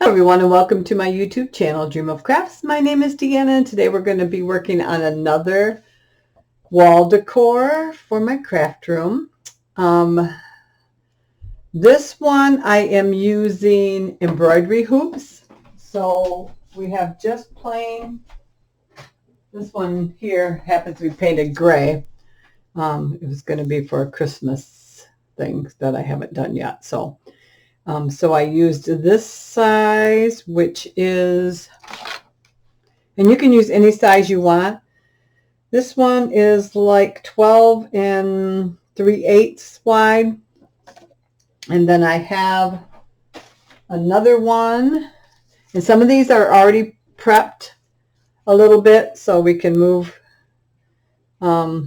Hello everyone, and welcome to my YouTube channel, Dream of Crafts. My name is Deanna, and today we're going to be working on another wall decor for my craft room. This one I am using embroidery hoops. So we have just plain, this one here happens to be painted gray. It was going to be for a Christmas thing that I haven't done yet. So I used this size, which is, and you can use any size you want. This one is like 12 and 3/8 wide. And then I have another one. And some of these are already prepped a little bit, so we can move a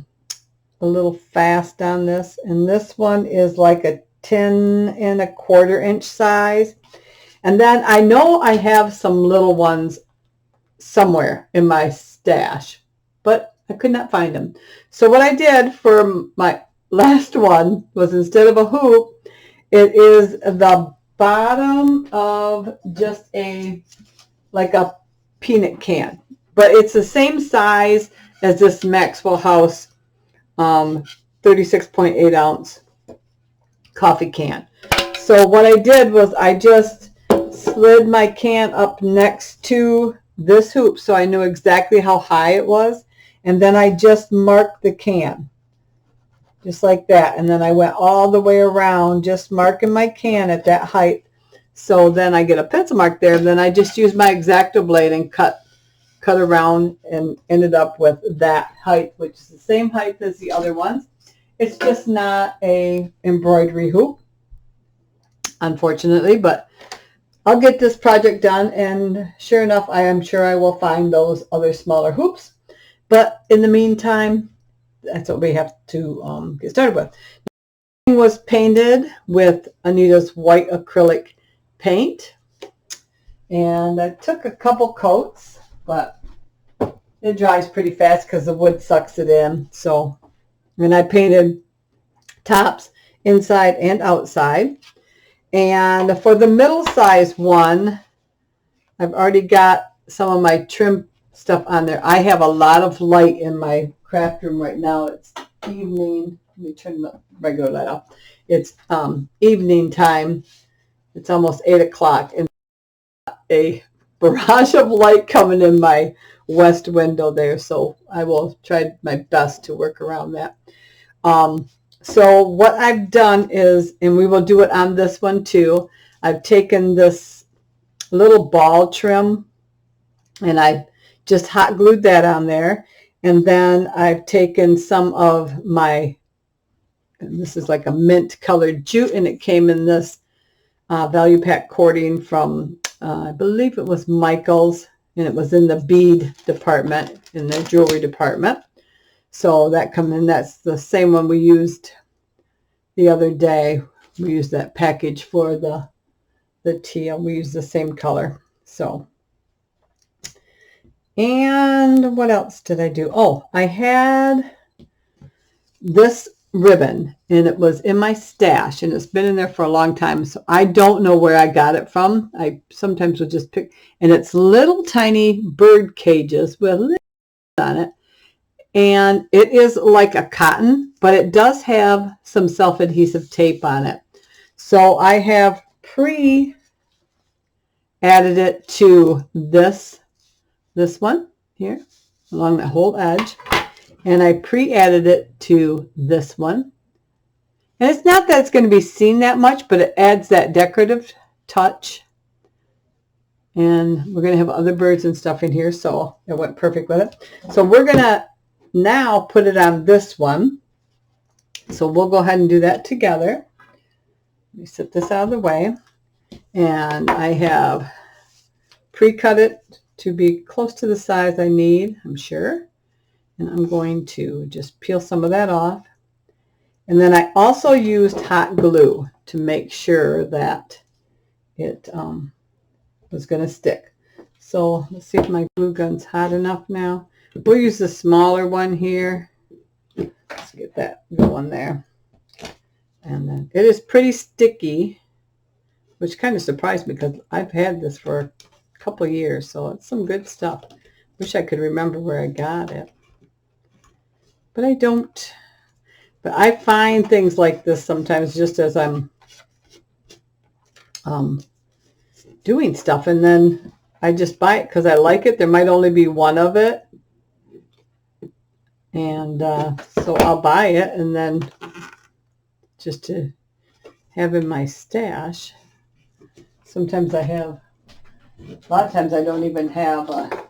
little fast on this. And this one is like a 10 1/4 inch size. And then I know I have some little ones somewhere in my stash, but I could not find them. So what I did for my last one was, instead of a hoop, it is the bottom of just like a peanut can, but it's the same size as this Maxwell House 36.8 ounce coffee can. So what I did was I just slid my can up next to this hoop so I knew exactly how high it was, and then I just marked the can just like that, and then I went all the way around just marking my can at that height. So then I get a pencil mark there, and then I just used my X-Acto blade and cut around and ended up with that height, which is the same height as the other ones. It's just not a embroidery hoop, unfortunately, but I'll get this project done, and sure enough, I am sure I will find those other smaller hoops. But in the meantime, that's what we have to get started with. It was painted with Anita's white acrylic paint, and I took a couple coats, but it dries pretty fast because the wood sucks it in. So, and I painted tops inside and outside. And for the middle size one, I've already got some of my trim stuff on there. I have a lot of light in my craft room right now. It's evening. Let me turn the regular light off. It's evening time. It's almost 8 o'clock, and a barrage of light coming in my west window there. So I will try my best to work around that. So what I've done is, and we will do it on this one too, I've taken this little ball trim and I just hot glued that on there. And then I've taken some of my, and this is like a mint colored jute, and it came in this value pack cording from, I believe it was Michael's, and it was in the bead department, in the jewelry department. So that come in, that's the same one we used the other day. We used that package for the teal. We used the same color. So, and what else did I do? Oh, I had this ribbon, and it was in my stash, and it's been in there for a long time. So I don't know where I got it from. I sometimes will just pick, and it's little tiny bird cages with little on it. And it is like a cotton, but it does have some self-adhesive tape on it. So I have pre-added it to this one here along the whole edge. And I pre-added it to this one. And it's not that it's going to be seen that much, but it adds that decorative touch. And we're going to have other birds and stuff in here, so it went perfect with it. So we're going to now put it on this one. So we'll go ahead and do that together. Let me set this out of the way. And I have pre-cut it to be close to the size I need, I'm sure. And I'm going to just peel some of that off. And then I also used hot glue to make sure that it was going to stick. So let's see if my glue gun's hot enough now. We'll use the smaller one here. Let's get that going there. And then it is pretty sticky, which kind of surprised me because I've had this for a couple of years, so it's some good stuff. Wish I could remember where I got it, but I don't. But I find things like this sometimes just as I'm doing stuff, and then I just buy it because I like it. There might only be one of it, and so I'll buy it, and then just to have in my stash. Sometimes I have, a lot of times I don't even have a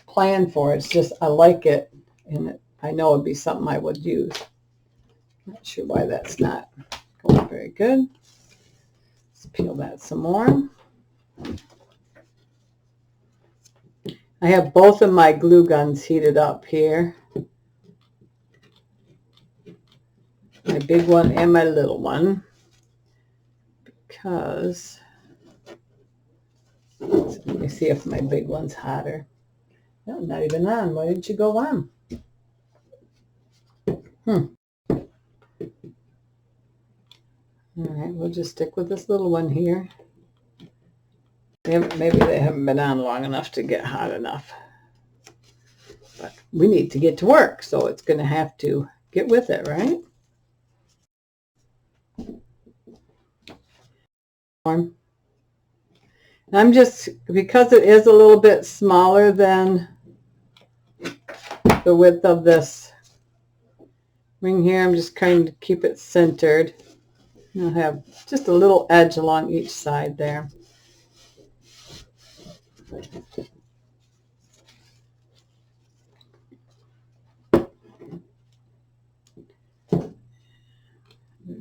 plan for it. It's just I like it, and I know it'd be something I would use. Not sure why that's not going very good. Let's peel that some more. I have both of my glue guns heated up here. My big one and my little one. Because, let me see if my big one's hotter. No, not even on. Why didn't you go on? All right, we'll just stick with this little one here. Maybe they haven't been on long enough to get hot enough. But we need to get to work, so it's going to have to get with it, right? And I'm just, because it is a little bit smaller than the width of this ring here, I'm just trying to keep it centered. I'll have just a little edge along each side there. I'm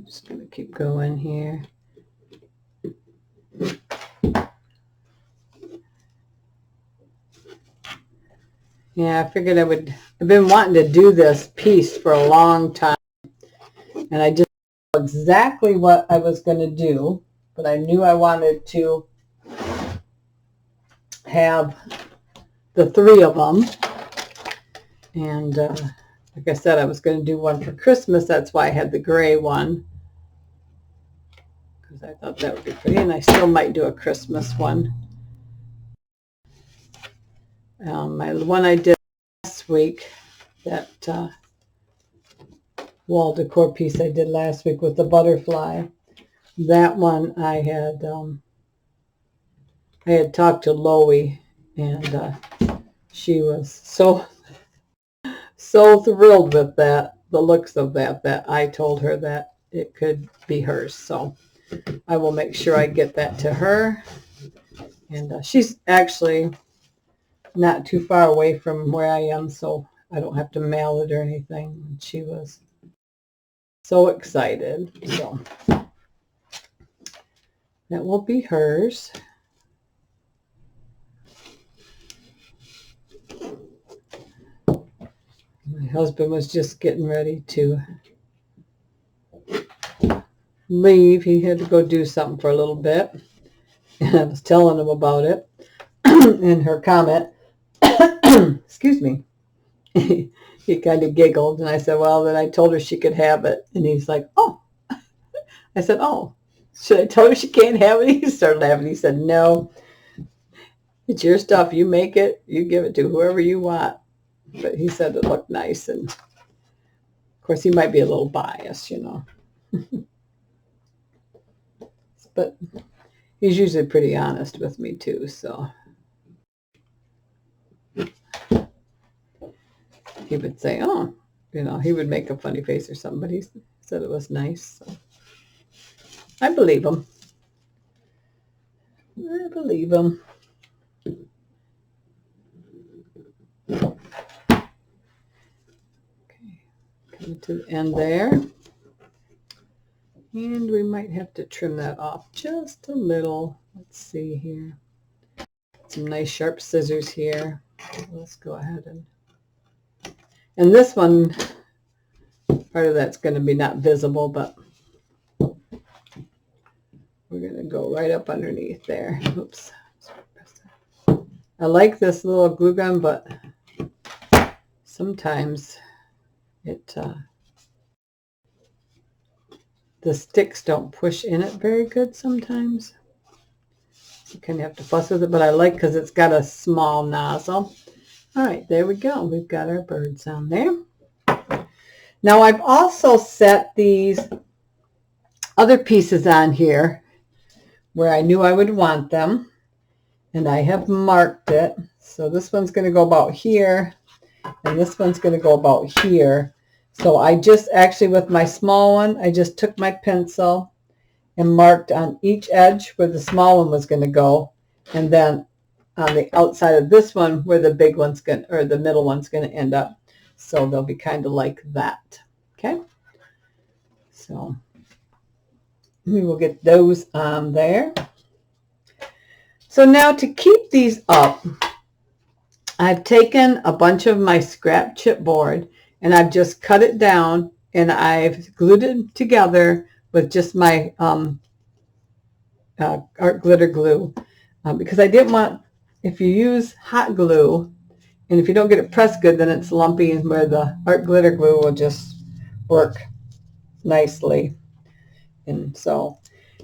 just going to keep going here. Yeah, I figured I've been wanting to do this piece for a long time, and I just know exactly what I was going to do, but I knew I wanted to have the three of them, and like I said, I was going to do one for Christmas. That's why I had the gray one, because I thought that would be pretty, and I still might do a Christmas one. My one I did last week, that wall decor piece I did last week with the butterfly, that one I had talked to Loie, and she was so thrilled with that, the looks of that I told her that it could be hers. So I will make sure I get that to her. And she's actually not too far away from where I am, so I don't have to mail it or anything. She was so excited. So that will be hers. My husband was just getting ready to leave. He had to go do something for a little bit, and I was telling him about it. In her comment, excuse me, he kind of giggled, and I said, well, then I told her she could have it. And he's like, oh. I said, oh, should I tell her she can't have it? He started laughing. He said, no, it's your stuff. You make it. You give it to whoever you want. But he said it looked nice. And, of course, he might be a little biased, you know. But he's usually pretty honest with me, too, so. He would say, oh, you know, he would make a funny face or something, but he said it was nice. So. I believe him. I believe him. Okay, coming to the end there. And we might have to trim that off just a little. Let's see here. Some nice sharp scissors here. Let's go ahead and this one, part of that's going to be not visible, but we're going to go right up underneath there. Oops. I like this little glue gun, but sometimes it the sticks don't push in it very good sometimes. You kind of have to fuss with it, but I like because it's got a small nozzle. All right, there we go. We've got our birds on there. Now I've also set these other pieces on here where I knew I would want them, and I have marked it. So this one's going to go about here, and this one's going to go about here. So I just actually, with my small one, I just took my pencil and marked on each edge where the small one was going to go, and then on the outside of this one where the big one's going, or the middle one's going to end up. So they'll be kind of like that. Okay. So we will get those on there. So now to keep these up, I've taken a bunch of my scrap chipboard and I've just cut it down and I've glued it together with just my art glitter glue because I didn't want, if you use hot glue and if you don't get it pressed good, then it's lumpy, and where the art glitter glue will just work nicely. And so,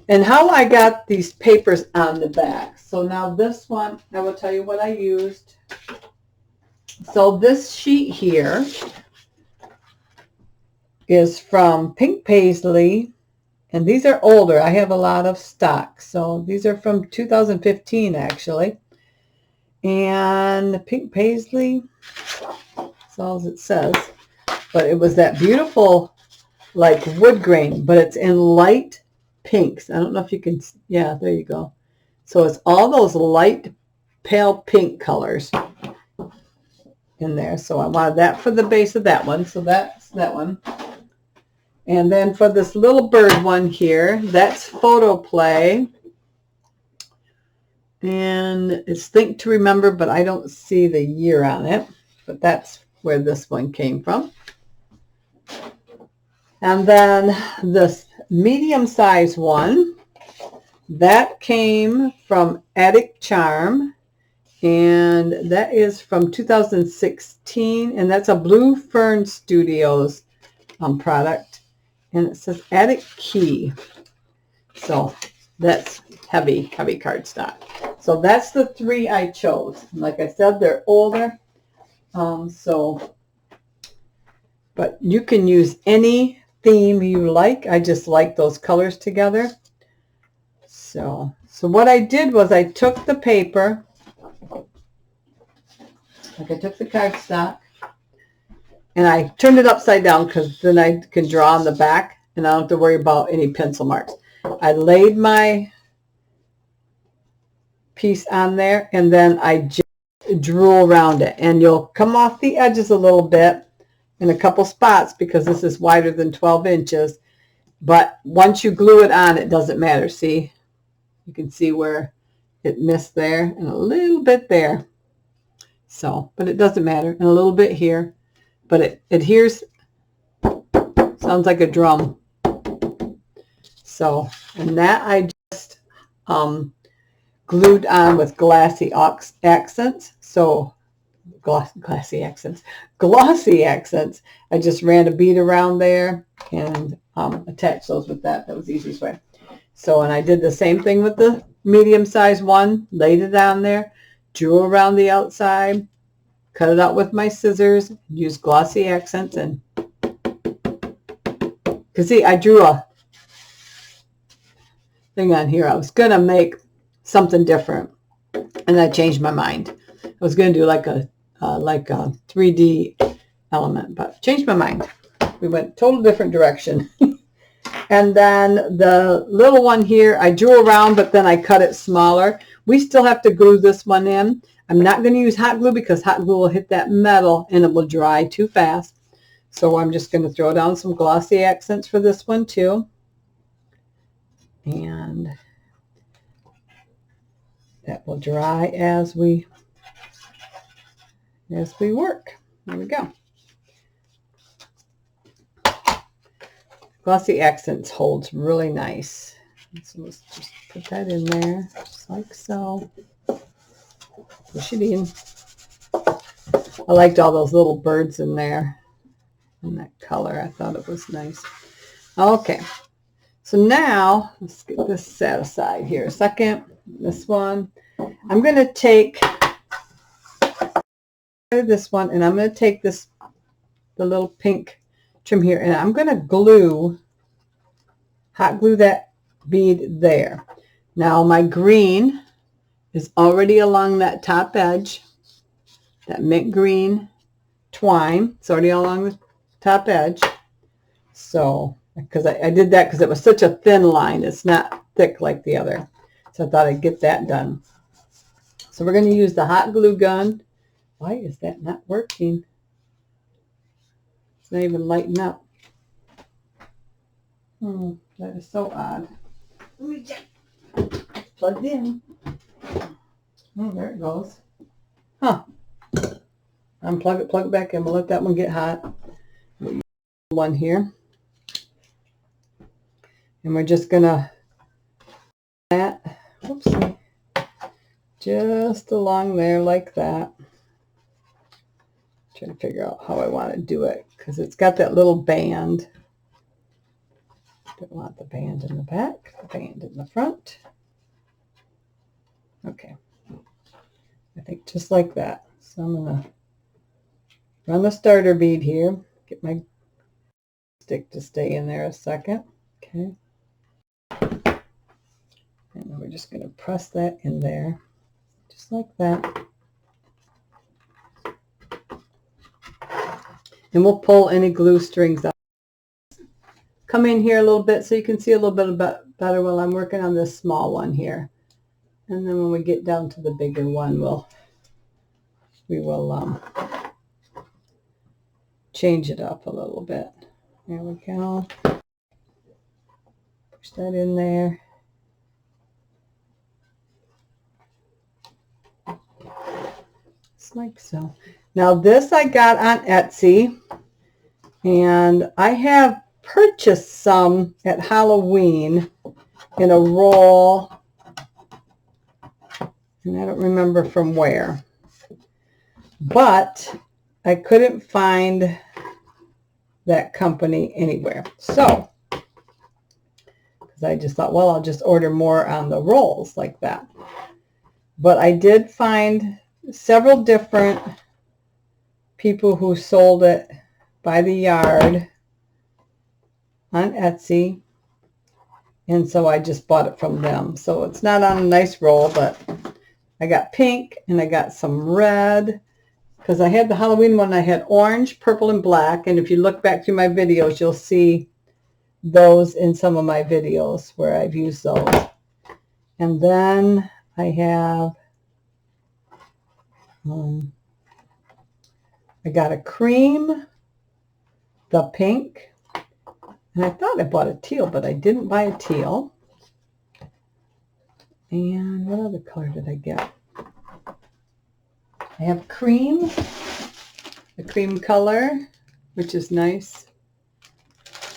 and how I got these papers on the back. So now this one, I will tell you what I used. So this sheet here is from Pink Paisley, and these are older. I have a lot of stock. So these are from 2015 actually. And Pink Paisley, that's all it says. But it was that beautiful like wood grain, but it's in light pinks. I don't know if you can, yeah, there you go. So it's all those light pale pink colors in there. So I wanted that for the base of that one. So that's that one. And then for this little bird one here, that's Photo Play. And it's Think to Remember, but I don't see the year on it. But that's where this one came from. And then this medium size one, that came from Attic Charm, and that is from 2016, and that's a Blue Fern Studios product, and it says Attic Key. So that's heavy cardstock. So that's the three I chose. Like I said, they're older, but you can use any theme you like. I just like those colors together. So what I did was I took the paper, like I took the cardstock, and I turned it upside down because then I can draw on the back and I don't have to worry about any pencil marks. I laid my piece on there and then I just drew around it, and you'll come off the edges a little bit in a couple spots because this is wider than 12 inches. But once you glue it on, it doesn't matter. See, you can see where it missed there and a little bit there. So, but it doesn't matter. And a little bit here. But it adheres, sounds like a drum. So, and that I just glued on with glossy accents. So, glossy accents. I just ran a bead around there and attached those with that. That was the easiest way. So, and I did the same thing with the medium size one, laid it on there, drew around the outside, cut it out with my scissors, used glossy accents, and because see, I drew a thing on here. I was going to make something different, and I changed my mind. I was going to do like a 3D element, but changed my mind. We went total different direction. And then the little one here, I drew around, but then I cut it smaller. We still have to glue this one in. I'm not going to use hot glue because hot glue will hit that metal and it will dry too fast. So I'm just going to throw down some glossy accents for this one too. And that will dry as we work. There we go. Glossy accents holds really nice. So let's just put that in there, just like so. Push it in. I liked all those little birds in there and that color. I thought it was nice. Okay, So now, let's get this set aside here a second. This one, I'm going to take this one, and I'm going to take this, the little pink trim here, and I'm going to glue, hot glue that bead there. Now my green is already along that top edge, that mint green twine. It's already along the top edge. So, because I did that because it was such a thin line. It's not thick like the other. So I thought I'd get that done. So we're going to use the hot glue gun. Why is that not working? It's not even lighting up. That is so odd. Let me check. Plugged in. Oh, there it goes. Huh. Unplug it, plug it back in. We'll let that one get hot. We'll use one here. And we're just going to that. Whoopsie. Just along there like that. Trying to figure out how I want to do it because it's got that little band. Don't want the band in the back, the band in the front. Okay. I think just like that. So I'm going to run the starter bead here. Get my stick to stay in there a second. Okay. And then we're just going to press that in there. Just like that. And we'll pull any glue strings out. Come in here a little bit so you can see a little bit better while I'm working on this small one here. And then when we get down to the bigger one, we will change it up a little bit. There we go. Push that in there. Just like so. Now this I got on Etsy, and I have purchased some at Halloween in a roll, and I don't remember from where, but I couldn't find that company anywhere. So, because I just thought, well, I'll just order more on the rolls like that. But I did find several different people who sold it by the yard on Etsy, and so I just bought it from them. So it's not on a nice roll, but I got pink and I got some red because I had the Halloween one. I had orange, purple, and black, and if you look back through my videos, you'll see those in some of my videos where I've used those. And then I have I got a cream, the pink, and I thought I bought a teal, but I didn't buy a teal. And what other color did I get? I have cream, the cream color, which is nice.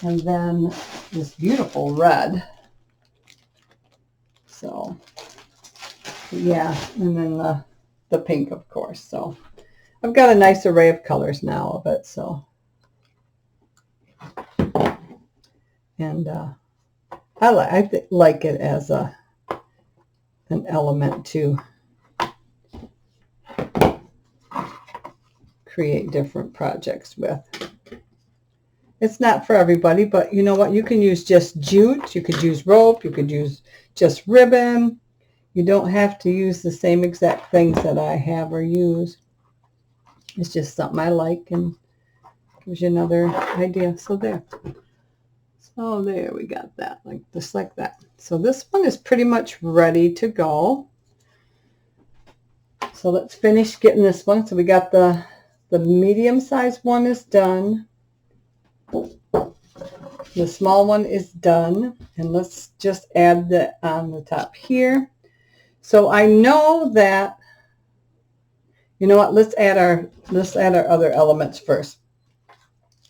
And then this beautiful red. So, yeah, and then the pink, of course. So I've got a nice array of colors now of it. So, and I like it as an element to create different projects with. It's not for everybody, but you know what? You can use just jute. You could use rope. You could use just ribbon. You don't have to use the same exact things that I have or use. It's just something I like and gives you another idea. So there. So there we got that, like just like that. So this one is pretty much ready to go. So let's finish getting this one. So we got the medium-sized one is done. The small one is done. And let's just add that on the top here. So I know that, you know what, let's add our other elements first.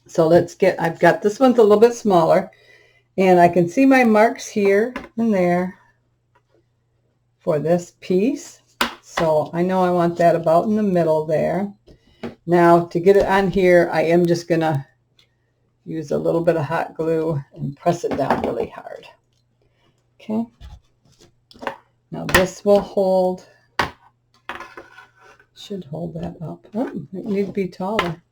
So I've got this one's a little bit smaller, and I can see my marks here and there for this piece. So I know I want that about in the middle there. Now to get it on here, I am just gonna use a little bit of hot glue and press it down really hard. Okay. Now this will hold, should hold that up. Oh, it needs to be taller.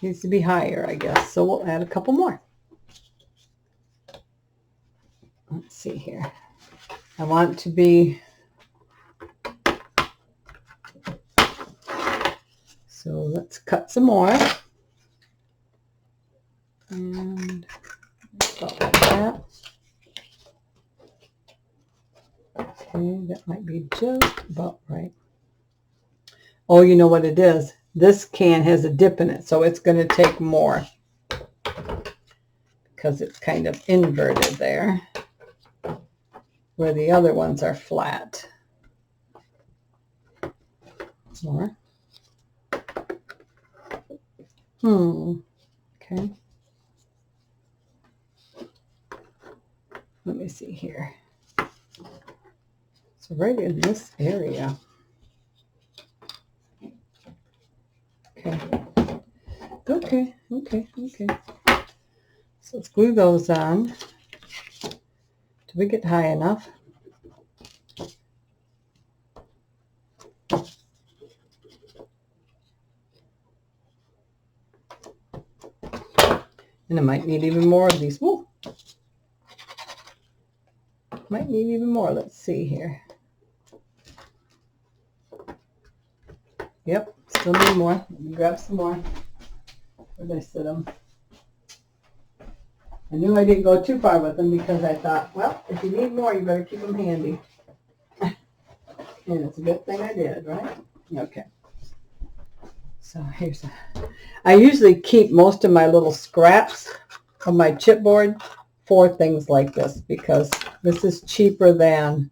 Needs to be higher, I guess. So we'll add a couple more. Let's see here. I want it to be, so let's cut some more. And about like that. Okay, that might be just about right. Oh, you know what it is? This can has a dip in it, so it's going to take more because it's kind of inverted there, where the other ones are flat. More. Okay. Let me see here. So right in this area. Okay. Okay. So let's glue those on. Do we get high enough? And I might need even more of these. Whoa. Might need even more. Let's see here. Yep, still need more. Let me grab some more. Where did I sit them? I knew I didn't go too far with them because I thought, well, if you need more, you better keep them handy. And it's a good thing I did, right? Okay. So here's I usually keep most of my little scraps of my chipboard for things like this because this is cheaper than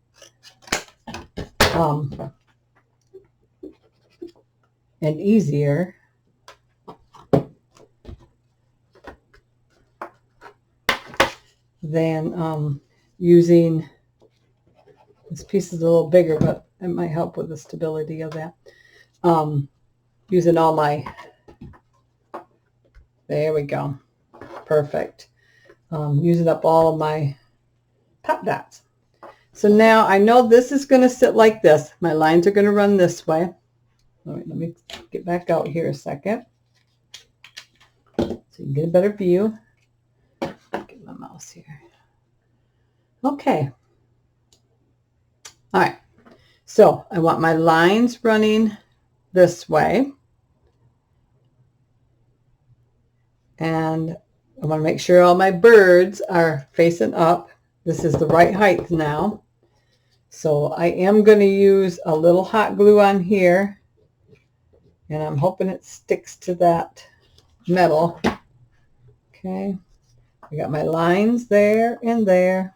and easier than using, this piece is a little bigger, but it might help with the stability of that. Using all my, there we go, perfect. Using up all of my top dots. So now I know this is going to sit like this. My lines are going to run this way. All right, let me get back out here a second so you can get a better view. Get my mouse here. Okay. All right. So I want my lines running this way. And I want to make sure all my birds are facing up. This is the right height now. So I am going to use a little hot glue on here. And I'm hoping it sticks to that metal. Okay. I got my lines there and there.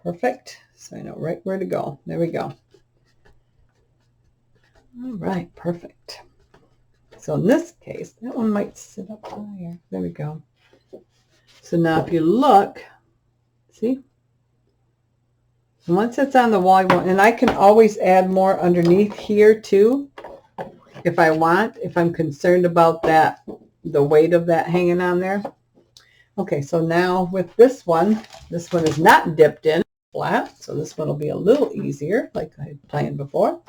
Perfect. So I know right where to go. There we go. All right. Perfect. So in this case, that one might sit up higher. There we go. So now if you look, see? And once it's on the wall, you want, and I can always add more underneath here too, if I want, if I'm concerned about that, the weight of that hanging on there. Okay, so now with this one is not dipped in flat, so this one will be a little easier, like I planned before.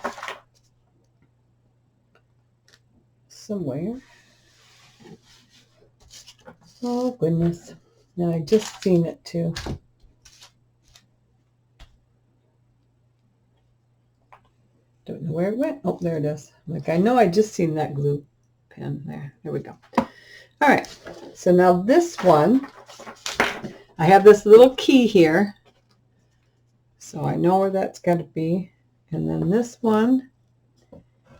Somewhere. Oh goodness. And I just seen it too. Don't know where it went. Oh, there it is. Like I know I just seen that glue pen there. There we go. All right. So now this one, I have this little key here. So I know where that's got to be. And then this one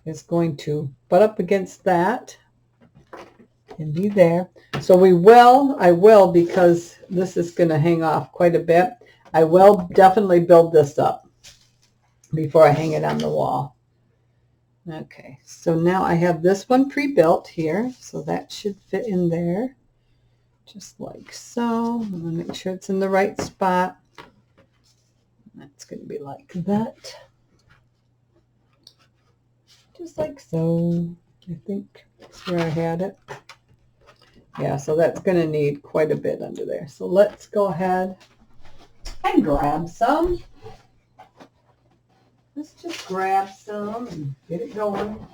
is going to butt up against that and be there. So I will, because this is going to hang off quite a bit, I will definitely build this up before I hang it on the wall. Okay, so now I have this one pre-built here, so that should fit in there, just like so. I'm going to make sure it's in the right spot. That's going to be like that. Just like so. I think that's where I had it. Yeah, so that's going to need quite a bit under there. So let's go ahead and grab some. Let's just grab some and get it going.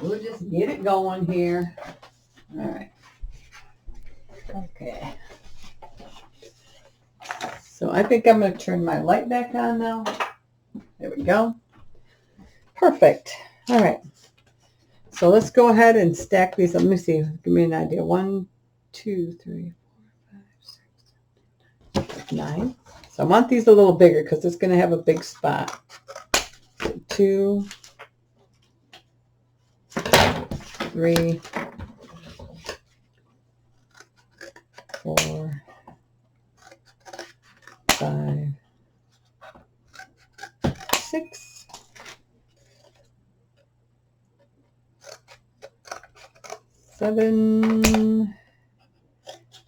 We'll just get it going here. All right. Okay. So I think I'm going to turn my light back on now. There we go. Perfect. All right. So let's go ahead and stack these. Let me see. Give me an idea. 1, 2, 3, 4, 5, 6, 9. So I want these a little bigger because it's going to have a big spot. So 2, 3, 4, 5, 6, 7,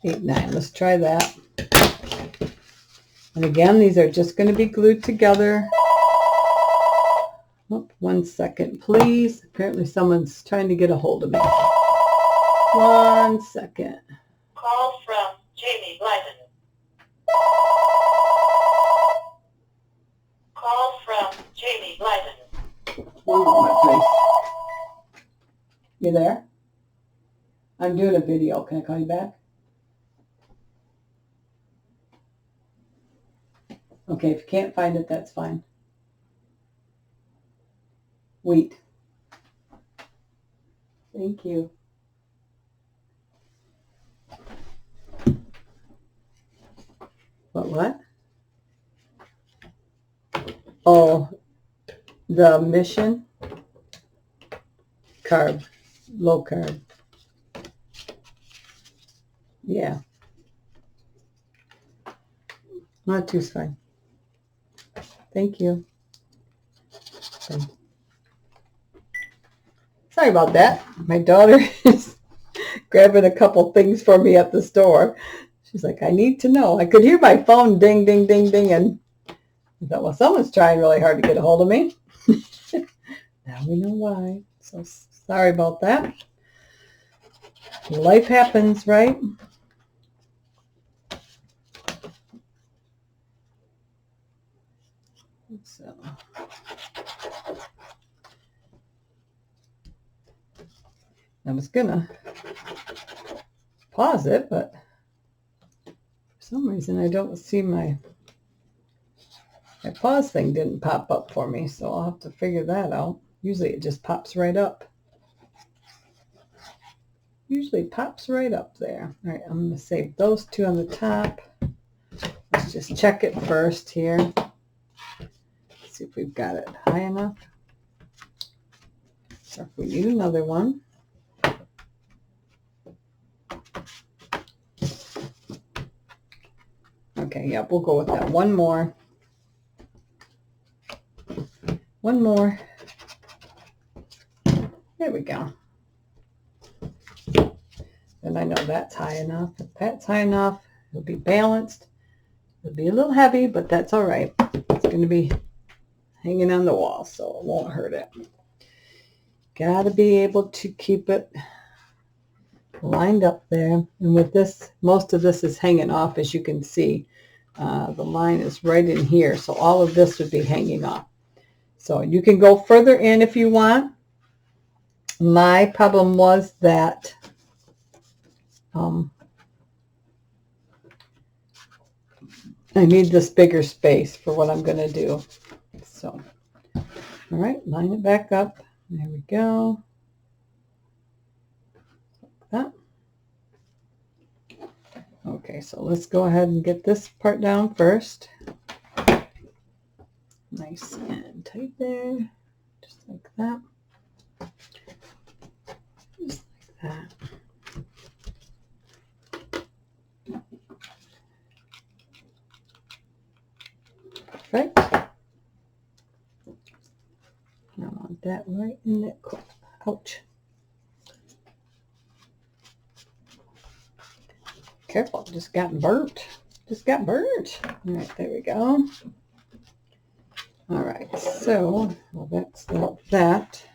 8, 9. Let's try that. And again, these are just going to be glued together. Oh, 1 second, please. Apparently someone's trying to get a hold of me. 1 second. Call from Jamie Blyden. Call from Jamie Blyden. 1 moment, please. You there? I'm doing a video. Can I call you back? Okay, if you can't find it, that's fine. Wheat. Thank you. What? Oh, the mission. Carb. Low carb. Yeah. Not too fine. Thank you. Okay. Sorry about that. My daughter is grabbing a couple things for me at the store. She's like, I need to know. I could hear my phone ding, ding, ding, ding. And I thought, well, someone's trying really hard to get a hold of me. Now we know why. So sorry about that. Life happens, right? So I was gonna pause it, but for some reason I don't see my pause thing didn't pop up for me, so I'll have to figure that out. Usually it just pops right up. Usually pops right up there. All right, I'm gonna save those 2 on the top. Let's just check it first here. Let's see if we've got it high enough. Or if we need another one. Okay, yeah, we'll go with that. One more. One more. There we go. And I know that's high enough. If that's high enough, it'll be balanced. It'll be a little heavy, but that's all right. It's going to be hanging on the wall, so it won't hurt it. Got to be able to keep it lined up there. And with this, most of this is hanging off, as you can see. The line is right in here, so all of this would be hanging off. So you can go further in if you want. My problem was that I need this bigger space for what I'm going to do. So, all right, line it back up. There we go. Like that. Okay, so let's go ahead and get this part down first. Nice and tight there. Just like that. Just like that. Perfect. I want that right in that corner. Ouch. Careful, just got burnt. Just got burnt. All right, there we go. All right, so well, that's that.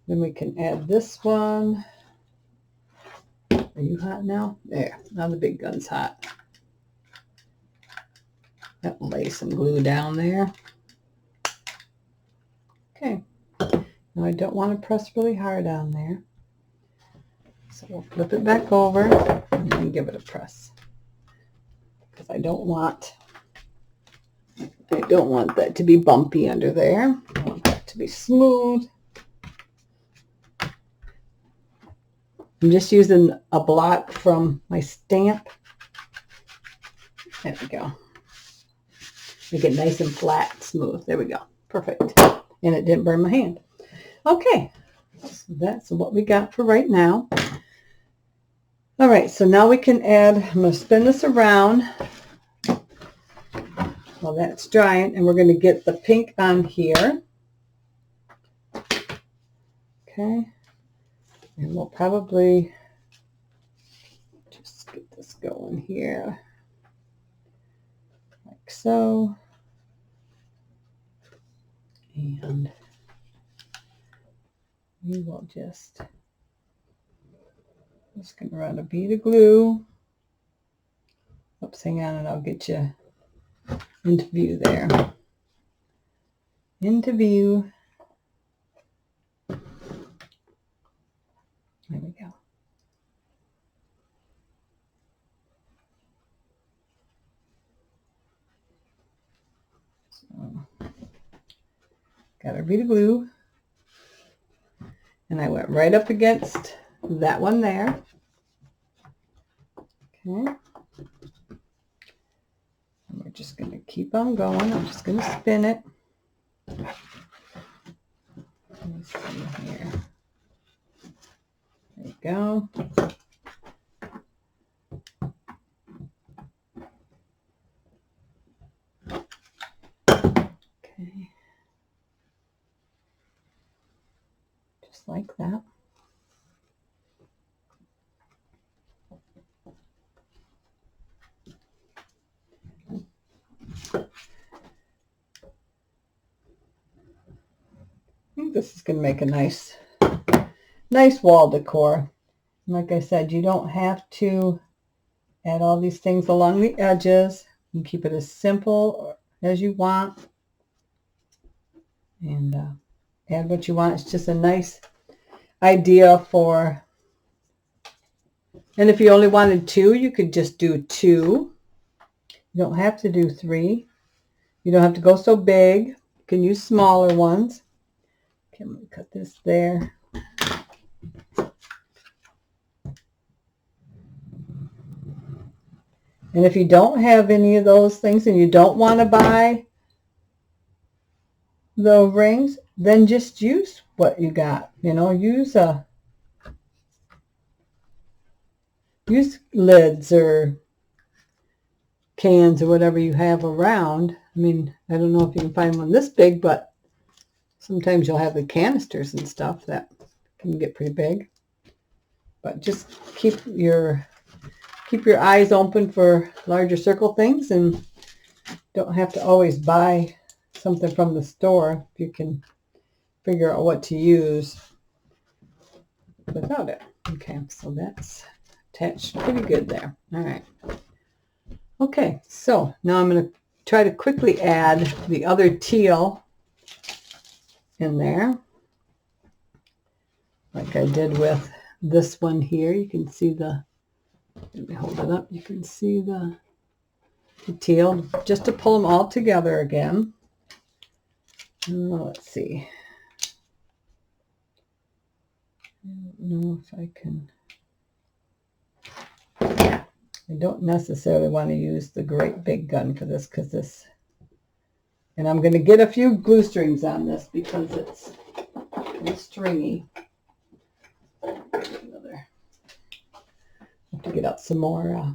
Then we can add this one. Are you hot now? There. Now the big gun's hot. That will lay some glue down there. Okay. Now I don't want to press really hard on there. So we'll flip it back over and then give it a press. Because I don't want that to be bumpy under there. I want that to be smooth. I'm just using a block from my stamp. There we go. Make it nice and flat, smooth. There we go. Perfect. And it didn't burn my hand. Okay. So that's what we got for right now. All right. So now we can add, I'm going to spin this around while that's drying. And we're going to get the pink on here. Okay. And we'll probably just get this going here. Like so. And we will just going to run a bead of glue. Oops, hang on and I'll get you into view there. Into view. There we go. So, got a bead of glue. And I went right up against that one there. Okay. And we're just going to keep on going. I'm just going to spin it. Let me see here. There we go. Okay. Just like that. I think this is going to make a nice wall decor. Like I said, you don't have to add all these things along the edges. You can keep it as simple as you want. And add what you want. It's just a nice idea for, and if you only wanted 2, you could just do 2. You don't have to do 3. You don't have to go so big. You can use smaller ones. Okay, I'm going to cut this there. And if you don't have any of those things and you don't want to buy the rings, then just use what you got. You know, use lids or cans or whatever you have around. I mean, I don't know if you can find one this big, but sometimes you'll have the canisters and stuff that can get pretty big. But just keep your eyes open for larger circle things, and don't have to always buy something from the store if you can figure out what to use without it. Okay, so that's attached pretty good there. All right. Okay, so now I'm going to try to quickly add the other teal in there, like I did with this one here. You can see the, let me hold it up. You can see the teal, just to pull them all together again. Let's see. I don't know if I can. I don't necessarily want to use the great big gun for this, because this, and I'm going to get a few glue strings on this because it's stringy. Another. Have to get out some more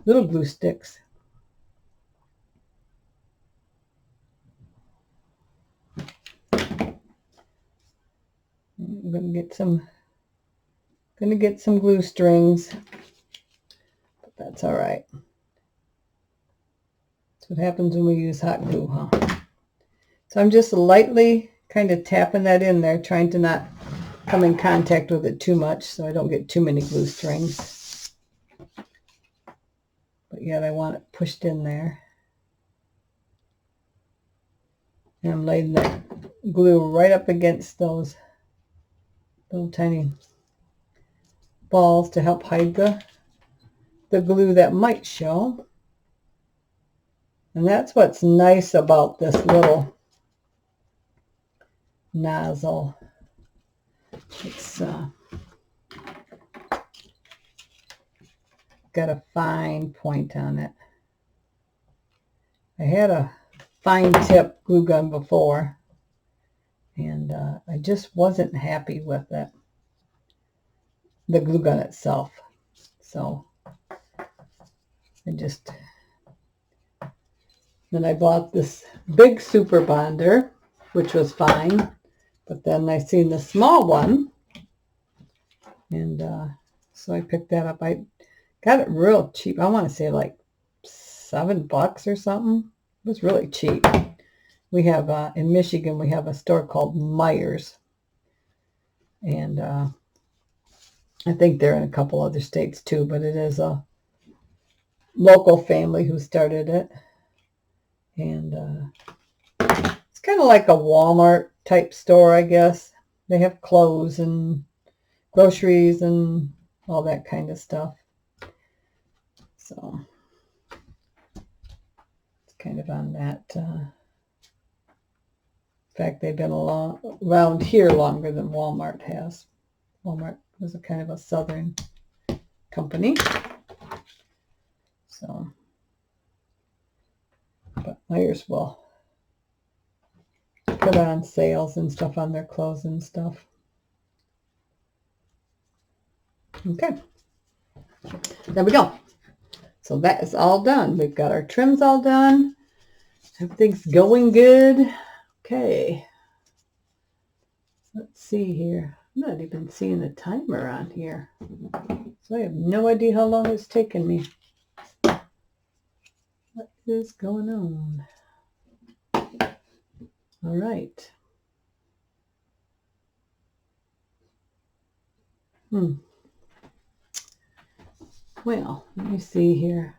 little glue sticks. I'm going to get some glue strings, but that's all right. That's what happens when we use hot glue, huh? So I'm just lightly kind of tapping that in there, trying to not come in contact with it too much so I don't get too many glue strings. But yet I want it pushed in there. And I'm laying that glue right up against those little tiny balls to help hide the glue that might show. And that's what's nice about this little nozzle. It's got a fine point on it. I had a fine tip glue gun before, and I just wasn't happy with it, the glue gun itself. So then I bought this big super bonder, which was fine, but then I seen the small one, and so I picked that up. I got it real cheap. I want to say like $7 or something. It was really cheap. We have, in Michigan, we have a store called Myers. And I think they're in a couple other states too, but it is a local family who started it. And it's kind of like a Walmart type store, I guess. They have clothes and groceries and all that kind of stuff. So it's kind of on that. In fact, they've been around here longer than Walmart has. Walmart was a kind of a southern company. So, but Myers will put on sales and stuff on their clothes and stuff. Okay. There we go. So that is all done. We've got our trims all done. Everything's going good. Okay. Let's see here. I'm not even seeing the timer on here. So I have no idea how long it's taken me. What is going on? All right. Well, let me see here.